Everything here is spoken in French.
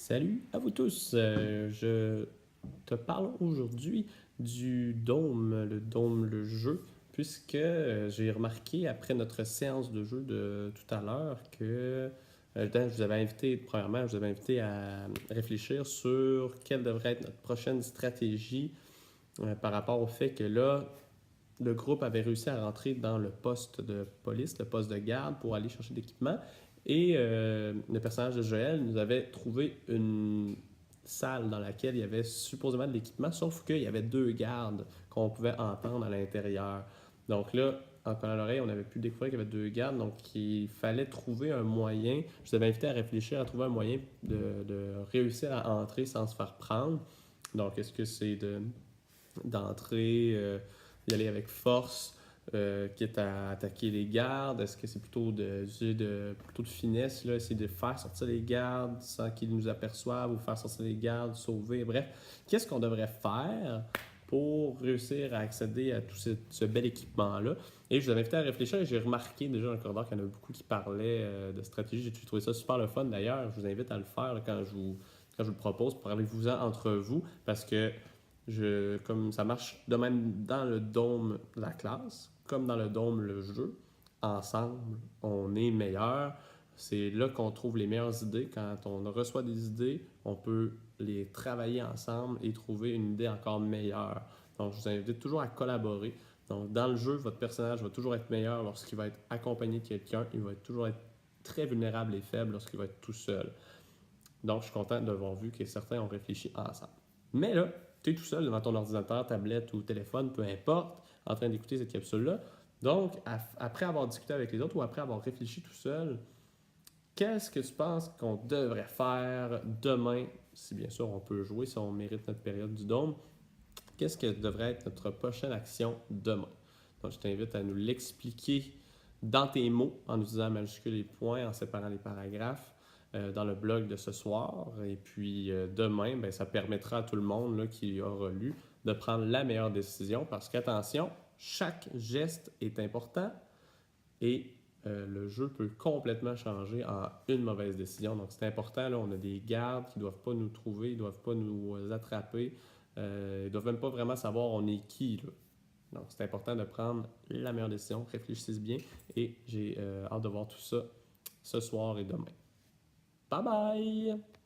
Salut à vous tous. Je te parle aujourd'hui du Dôme, le jeu, puisque j'ai remarqué après notre séance de jeu de tout à l'heure que je vous avais invité, premièrement, je vous avais invité à réfléchir sur quelle devrait être notre prochaine stratégie par rapport au fait que là, le groupe avait réussi à rentrer dans le poste de police, le poste de garde pour aller chercher de l'équipement. Et le personnage de Joël nous avait trouvé une salle dans laquelle il y avait supposément de l'équipement, sauf qu'il y avait deux gardes qu'on pouvait entendre à l'intérieur. Donc là, en collant l'oreille, on avait pu découvrir qu'il y avait deux gardes, donc il fallait trouver un moyen. Je vous avais invité à réfléchir à trouver un moyen de réussir à entrer sans se faire prendre. Donc, est-ce que c'est d'entrer, y aller avec force, quitte à attaquer les gardes? Est-ce que c'est plutôt plutôt de finesse, là, essayer de faire sortir les gardes sans qu'ils nous aperçoivent ou faire sortir les gardes, sauver? Bref, qu'est-ce qu'on devrait faire pour réussir à accéder à tout ce bel équipement-là? Et je vous avais invité à réfléchir et j'ai remarqué déjà dans le corridor qu'il y en a beaucoup qui parlaient de stratégie. J'ai trouvé ça super le fun d'ailleurs. Je vous invite à le faire là, quand je vous le propose. Parlez-vous-en entre vous parce que comme ça marche de même dans le dôme la classe, comme dans le dôme le jeu, ensemble, on est meilleur. C'est là qu'on trouve les meilleures idées. Quand on reçoit des idées, on peut les travailler ensemble et trouver une idée encore meilleure. Donc, je vous invite toujours à collaborer. Donc, dans le jeu, votre personnage va toujours être meilleur lorsqu'il va être accompagné de quelqu'un. Il va toujours être très vulnérable et faible lorsqu'il va être tout seul. Donc, je suis content d'avoir vu que certains ont réfléchi ensemble. Mais là, tu es tout seul devant ton ordinateur, tablette ou téléphone, peu importe, en train d'écouter cette capsule-là. Donc, après avoir discuté avec les autres ou après avoir réfléchi tout seul, qu'est-ce que tu penses qu'on devrait faire demain, si bien sûr on peut jouer, si on mérite notre période du dôme? Qu'est-ce que devrait être notre prochaine action demain? Donc, je t'invite à nous l'expliquer dans tes mots, en utilisant majuscules et points, en séparant les paragraphes dans le blog de ce soir. Et puis demain, ben, ça permettra à tout le monde là, qui aura lu de prendre la meilleure décision parce qu'attention, chaque geste est important et le jeu peut complètement changer en une mauvaise décision. Donc c'est important, là, on a des gardes qui ne doivent pas nous trouver, ils ne doivent pas nous attraper, ils ne doivent même pas vraiment savoir on est qui. Là. Donc c'est important de prendre la meilleure décision, réfléchissez bien et j'ai hâte de voir tout ça ce soir et demain. Bye bye!